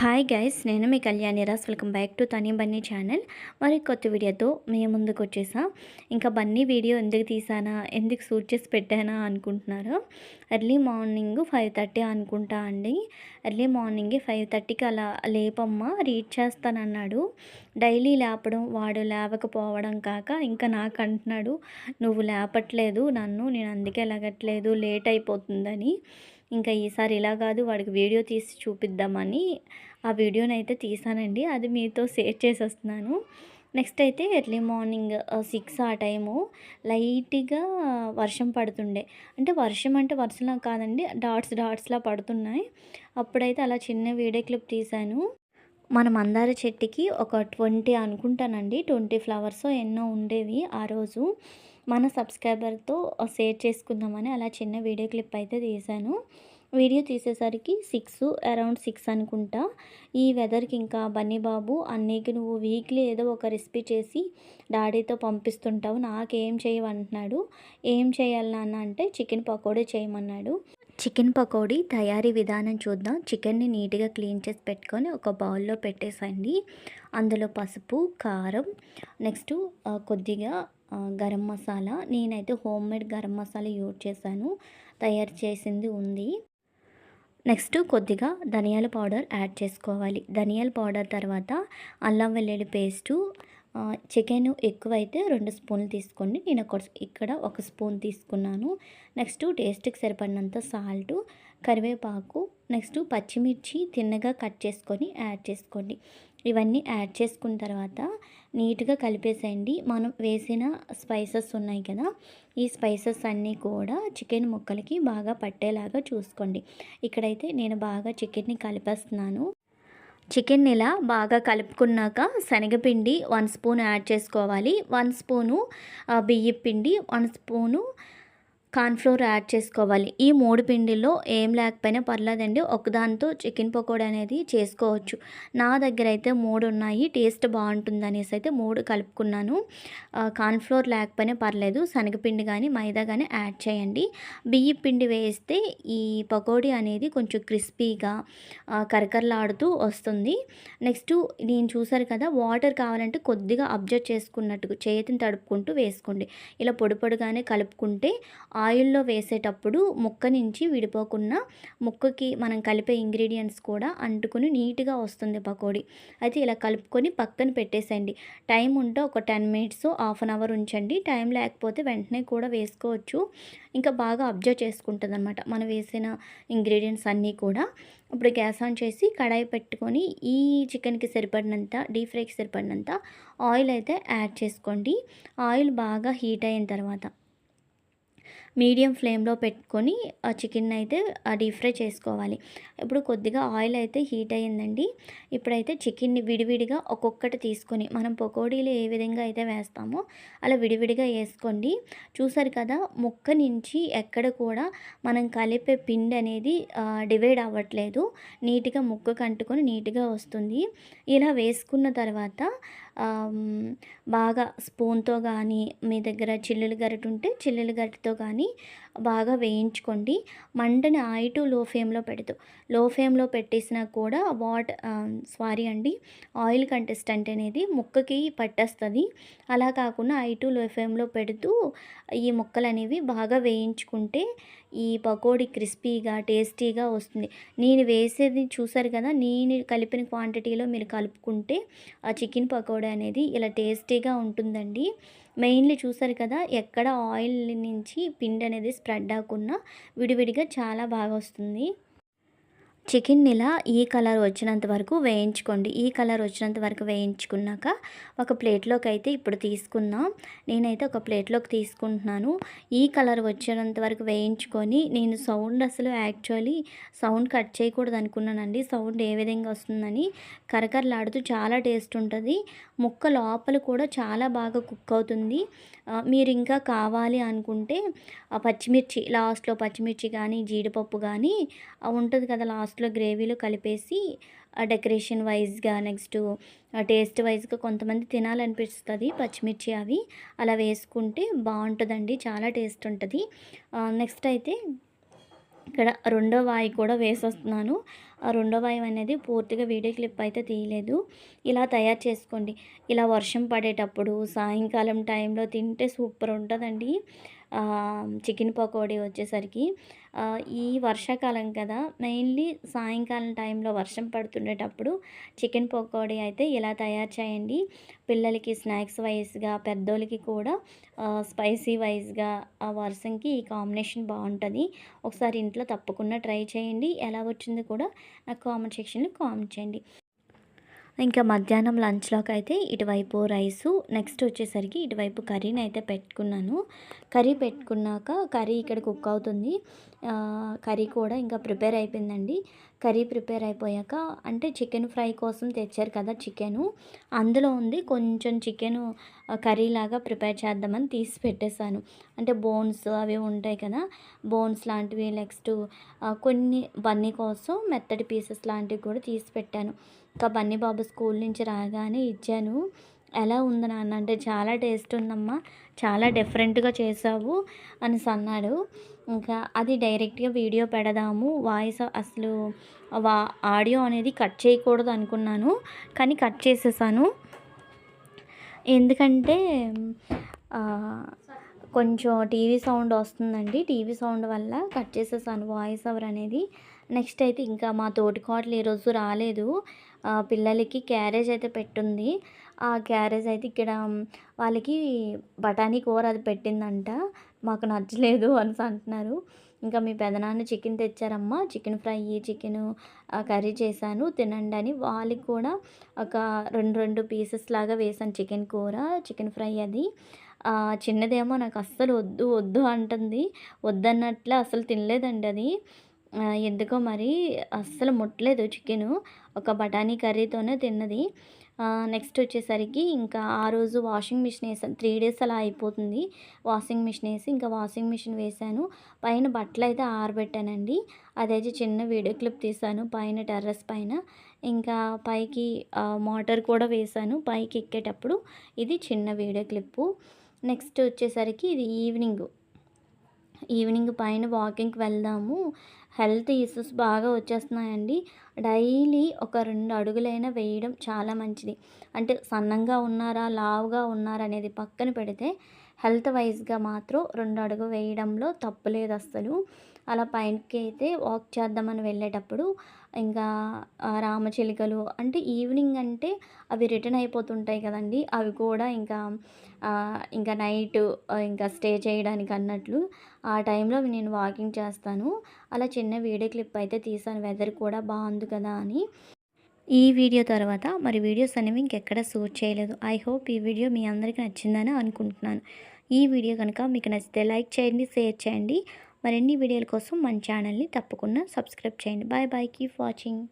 Hi guys, నేను మీ కళ్యాణి రాస్. Welcome back to Tani Bunny channel. మరి కొత్త వీడియోతో మీ ముందుకు వచ్చేసా. ఇంకా బన్నీ వీడియో ఎందుకు తీసానా, ఎందుకు షూట్ చేసి పెట్టానా అనుకుంటున్నారు. ఎర్లీ మార్నింగ్ 5:30 అనుకుంటా అండి. ఎర్లీ మార్నింగే 5:30కి అలా లేపమ్మ, రీడ్ చేస్తానన్నాడు. డైలీ లేపడం, వాడు లేవకపోవడం కాక ఇంకా నాకు అంటున్నాడు, నువ్వు లేపట్లేదు నన్ను, నేను అందుకే లేగట్లేదు, లేట్ అయిపోతుందని. ఇంకా ఈసారి ఇలా కాదు, వాడికి వీడియో తీసి చూపిద్దామని ఆ వీడియోనైతే తీసానండి. అది మీతో షేర్ చేసేస్తున్నాను. నెక్స్ట్ అయితే ఎర్లీ మార్నింగ్ 6 ఆ టైము లైట్గా వర్షం పడుతుండే. అంటే వర్షం అంటే వర్షంలా కాదండి, డాట్స్లా పడుతున్నాయి. అప్పుడైతే అలా చిన్న వీడియో క్లిప్ తీశాను. మన మందార చెట్టుకి ఒక 20 అనుకుంటానండి, 20 ఫ్లవర్స్ ఎన్నో ఉండేవి ఆ రోజు. మన సబ్స్క్రైబర్తో షేర్ చేసుకుందామని అలా చిన్న వీడియో క్లిప్ అయితే తీశాను. వీడియో తీసేసరికి అరౌండ్ 6 అనుకుంటా. ఈ వెదర్కి ఇంకా బన్నీ బాబు, అన్నీకి నువ్వు వీక్లీ ఏదో ఒక రెసిపీ చేసి డాడీతో పంపిస్తుంటావు, నాకేం చేయమంటున్నాడు. ఏం చేయాలి నాన్న అంటే చికెన్ పకోడీ చేయమన్నాడు. చికెన్ పకోడీ తయారీ విధానం చూద్దాం. చికెన్ని నీట్గా క్లీన్ చేసి పెట్టుకొని ఒక బౌల్లో పెట్టేసండి. అందులో పసుపు, కారం, నెక్స్ట్ కొద్దిగా గరం మసాలా. నేనైతే హోమ్మేడ్ గరం మసాలా యూజ్ చేశాను, తయారు చేసింది ఉంది. నెక్స్ట్ కొద్దిగా ధనియాల పౌడర్ యాడ్ చేసుకోవాలి. ధనియాల పౌడర్ తర్వాత అల్లం వెల్లుల్లి పేస్టు. చికెన్ ఎక్కువైతే 2 స్పూన్లు తీసుకోండి, నేను ఇక్కడ 1 స్పూన్ తీసుకున్నాను. నెక్స్ట్ టేస్ట్కి సరిపడినంత సాల్టు, కరివేపాకు, నెక్స్ట్ పచ్చిమిర్చి తిన్నగా కట్ చేసుకొని యాడ్ చేసుకోండి. ఇవన్నీ యాడ్ చేసుకున్న తర్వాత నీట్గా కలిపేసేయండి. మనం వేసిన స్పైసెస్ ఉన్నాయి కదా, ఈ స్పైసెస్ అన్నీ కూడా చికెన్ ముక్కలకి బాగా పట్టేలాగా చూసుకోండి. ఇక్కడైతే నేను బాగా చికెన్ని కలిపేస్తున్నాను. చికెన్ ఇలా బాగా కలుపుకున్నాక శనగపిండి 1 స్పూన్ యాడ్ చేసుకోవాలి. 1 స్పూను బియ్యం పిండి, 1 స్పూను కార్న్‌ఫ్లోర్ యాడ్ చేసుకోవాలి. ఈ 3 పిండిల్లో ఏం లేకపోయినా పర్లేదండి, ఒకదాంతో చికెన్ పకోడా అనేది చేసుకోవచ్చు. నా దగ్గర అయితే 3 ఉన్నాయి, టేస్ట్ బాగుంటుందనేసి అయితే 3 కలుపుకున్నాను. కార్న్‌ఫ్లోర్ లేకపోయినా పర్లేదు, శనగపిండి కానీ మైదా కానీ యాడ్ చేయండి. బియ్యం పిండి వేస్తే ఈ పకోడీ అనేది కొంచెం క్రిస్పీగా కరకరలాడుతూ వస్తుంది. నెక్స్ట్ నేను చూసారు కదా, వాటర్ కావాలంటే కొద్దిగా అబ్జర్వ్ చేసుకున్నట్టు చేతిని తడుపుకుంటూ వేసుకోండి. ఇలా పొడి పొడిగానే కలుపుకుంటే ఆయిల్లో వేసేటప్పుడు ముక్క నుంచి విడిపోకుండా ముక్కకి మనం కలిపే ఇంగ్రీడియంట్స్ కూడా అంటుకుని నీట్గా వస్తుంది పకోడీ. అయితే ఇలా కలుపుకొని పక్కన పెట్టేసేయండి. టైం ఉంటే ఒక 10 మినిట్స్, హాఫ్ అన్ అవర్ ఉంచండి. టైం లేకపోతే వెంటనే కూడా వేసుకోవచ్చు. ఇంకా బాగా అబ్జర్వ్ చేసుకుంటుంది అనమాట మనం వేసిన ఇంగ్రీడియంట్స్ అన్నీ కూడా. ఇప్పుడు గ్యాస్ ఆన్ చేసి కడాయి పెట్టుకొని ఈ చికెన్కి సరిపడినంత, డీప్ ఫ్రైకి సరిపడినంత ఆయిల్ అయితే యాడ్ చేసుకోండి. ఆయిల్ బాగా హీట్ అయిన తర్వాత మీడియం ఫ్లేమ్లో పెట్టుకొని ఆ చికెన్ అయితే డీప్ ఫ్రై చేసుకోవాలి. ఇప్పుడు కొద్దిగా ఆయిల్ అయితే హీట్ అయ్యిందండి. ఇప్పుడైతే చికెన్ని విడివిడిగా ఒక్కొక్కటి తీసుకొని మనం పకోడీలు ఏ విధంగా అయితే వేస్తామో అలా విడివిడిగా వేసుకోండి. చూసారు కదా, ముక్క నుంచి ఎక్కడ కూడా మనం కలిపే పిండి అనేది డివైడ్ అవ్వట్లేదు, నీట్గా ముక్కకు అంటుకొని నీట్గా వస్తుంది. ఇలా వేసుకున్న తర్వాత బాగా స్పూన్తో కానీ, మీ దగ్గర చిల్లుల గరిటె ఉంటే చిల్లుల గరిటెతో కానీ బాగా వేయించుకోండి. మంటని హై టు లో ఫ్లేమ్లో పెట్టేసినా కూడా ఆయిల్ కంటెస్టెంట్ అనేది ముక్కకి పట్టేస్తుంది. అలా కాకుండా హై టు లో ఫ్లేమ్లో పెడుతూ ఈ ముక్కలు అనేవి బాగా వేయించుకుంటే ఈ పకోడీ క్రిస్పీగా టేస్టీగా వస్తుంది. నేను వేసేది చూసారు కదా, నేను కలిపిన క్వాంటిటీలో మీరు కలుపుకుంటే ఆ చికెన్ పకోడీ అనేది ఇలా టేస్టీగా ఉంటుందండి. మెయిన్లీ చూసారు కదా, ఎక్కడ ఆయిల్ నుంచి పిండి అనేది స్ప్రెడ్ అవ్వకుండా విడివిడిగా చాలా బాగా వస్తుంది. చికెన్ ఇలా ఈ కలర్ వచ్చినంత వరకు వేయించుకోండి. ఈ కలర్ వచ్చినంత వరకు వేయించుకున్నాక ఒక ప్లేట్లోకి అయితే ఇప్పుడు తీసుకుందాం. నేనైతే ఒక ప్లేట్లోకి తీసుకుంటున్నాను. ఈ కలర్ వచ్చేంత వరకు వేయించుకొని, నేను అసలు యాక్చువల్లీ సౌండ్ కట్ చేయకూడదు అనుకున్నానండి. సౌండ్ ఏ విధంగా వస్తుందని, కరకరలాడుతూ చాలా టేస్ట్ ఉంటుంది. ముక్క లోపల కూడా చాలా బాగా కుక్ అవుతుంది. మీరు ఇంకా కావాలి అనుకుంటే పచ్చిమిర్చి లాస్ట్లో, పచ్చిమిర్చి కానీ జీడిపప్పు కానీ ఉంటుంది కదా లాస్ట్లో గ్రేవీలో కలిపేసి డెకరేషన్ వైజ్గా, నెక్స్ట్ టేస్ట్ వైజ్గా కొంతమంది తినాలనిపిస్తుంది పచ్చిమిర్చి, అవి అలా వేసుకుంటే బాగుంటుందండి, చాలా టేస్ట్ ఉంటుంది. నెక్స్ట్ అయితే ఇక్కడ రెండో వాయి కూడా వేసొస్తున్నాను. ఆ రెండో వాయి అనేది పూర్తిగా వీడియో క్లిప్ అయితే తీయలేదు. ఇలా తయారు చేసుకోండి. ఇలా వర్షం పడేటప్పుడు సాయంకాలం టైంలో తింటే సూపర్ ఉంటుందండి. చికెన్ పకోడీ వచ్చేసరికి ఈ వర్షాకాలం కదా, మెయిన్లీ సాయంకాలం టైంలో వర్షం పడుతుండేటప్పుడు చికెన్ పకోడీ అయితే ఇలా తయారు చేయండి. పిల్లలకి స్నాక్స్ వైస్గా, పెద్దోళ్ళకి కూడా స్పైసీ వైస్గా ఆ వర్షంకి ఈ కాంబినేషన్ బాగుంటుంది. ఒకసారి ఇంట్లో తప్పకుండా ట్రై చేయండి. ఎలా వచ్చిందో కూడా నాకు కామెంట్ సెక్షన్లో కామెంట్ చేయండి. ఇంకా మధ్యాహ్నం లంచ్లోకి అయితే ఇటువైపు రైసు, నెక్స్ట్ వచ్చేసరికి ఇటువైపు కర్రీని అయితే పెట్టుకున్నాను. కర్రీ పెట్టుకున్నాక కర్రీ ఇక్కడ కుక్ అవుతుంది. కర్రీ కూడా ఇంకా ప్రిపేర్ అయిపోయిందండి. కర్రీ ప్రిపేర్ అయిపోయాక అంటే చికెన్ ఫ్రై కోసం తెచ్చారు కదా చికెను, అందులో ఉంది కొంచెం చికెను కర్రీలాగా ప్రిపేర్ చేద్దామని తీసి పెట్టేశాను. అంటే బోన్స్ అవి ఉంటాయి కదా, బోన్స్ లాంటివి, నెక్స్ట్ కొన్ని బన్నీ కోసం మెత్తటి పీసెస్ లాంటివి కూడా తీసి పెట్టాను. ఇంకా బన్నీ బాబు స్కూల్ నుంచి రాగానే ఇచ్చాను. ఎలా ఉంది నాన్న అంటే, చాలా టేస్ట్ ఉందమ్మా, చాలా డిఫరెంట్గా చేసావు అనేసి అన్నాడు. ఇంకా అది డైరెక్ట్గా వీడియో పెడదాము, వాయిస్ అసలు ఆడియో అనేది కట్ చేయకూడదు అనుకున్నాను, కానీ కట్ చేసేసాను. ఎందుకంటే కొంచెం టీవీ సౌండ్ వస్తుందండి. టీవీ సౌండ్ వల్ల కట్ చేసేసాను వాయిస్ ఓవర్ అనేది. నెక్స్ట్ అయితే ఇంకా మా తోటికోడలు ఈరోజు రాలేదు. పిల్లలకి క్యారేజ్ అయితే పెట్టుంది. ఆ క్యారేజ్ అయితే ఇక్కడ వాళ్ళకి బఠానీ కూర అది పెట్టిందంట. మాకు నచ్చలేదు అనేసి అంటున్నారు. ఇంకా మీ పెదనాన్న చికెన్ తెచ్చారమ్మా, చికెన్ ఫ్రై, చికెను కర్రీ చేశాను తినండి అని వాళ్ళకి కూడా ఒక 2 పీసెస్ లాగా వేశాను చికెన్ కూర, చికెన్ ఫ్రై అది. చిన్నదేమో నాకు అస్సలు వద్దు వద్దు అంటుంది. వద్దన్నట్లే అసలు తినలేదండి అది. ఎందుకో మరి అస్సలు ముట్టలేదు చికెను. ఒక బఠానీ కర్రీతోనే తిన్నది. నెక్స్ట్ వచ్చేసరికి ఇంకా ఆ రోజు వాషింగ్ మిషన్ వేసాను. 3 డేస్ అలా అయిపోతుంది వాషింగ్ మిషన్ వేసి. ఇంకా వాషింగ్ మిషన్ వేసాను. పైన బట్టలు అయితే ఆరబెట్టానండి. అదైతే చిన్న వీడియో క్లిప్ తీసాను పైన టెర్రస్ పైన. ఇంకా పైకి మోటార్ కూడా వేసాను పైకి ఎక్కేటప్పుడు. ఇది చిన్న వీడియో క్లిప్పు. నెక్స్ట్ వచ్చేసరికి ఇది ఈవినింగ్ పైన వాకింగ్కి వెళ్దాము, హెల్త్ ఇష్యూస్ బాగా వచ్చేస్తున్నాయండి. డైలీ ఒక 2 అడుగులైనా వేయడం చాలా మంచిది. అంటే సన్నంగా ఉన్నారా, లావుగా ఉన్నారా అనేది పక్కన పెడితే హెల్త్ వైజ్గా మాత్రం 2 అడుగు వేయడంలో తప్పు లేదు అస్సలు. అలా పైకి అయితే వాక్ చేద్దామని వెళ్ళేటప్పుడు ఇంకా రామచిలుకలు అంటే ఈవినింగ్ అంటే అవి రిటర్న్ అయిపోతుంటాయి కదండి, అవి కూడా ఇంకా నైట్ ఇంకా స్టే చేయడానికి అన్నట్లు ఆ టైంలో నేను వాకింగ్ చేస్తాను. అలా చిన్న వీడియో క్లిప్ అయితే తీసాను, వెదర్ కూడా బాగుంది కదా అని. ఈ వీడియో తర్వాత మరి వీడియోస్ అనేవి ఇంకెక్కడ షూట్ చేయలేదు. ఐ హోప్ ఈ వీడియో మీ అందరికీ నచ్చిందని అనుకుంటున్నాను. ఈ వీడియో కనుక మీకు నచ్చితే లైక్ చేయండి, షేర్ చేయండి. మరిన్ని వీడియోల కోసం మన ఛానల్ని తప్పకుండా సబ్స్క్రైబ్ చేయండి. Bye bye, keep watching.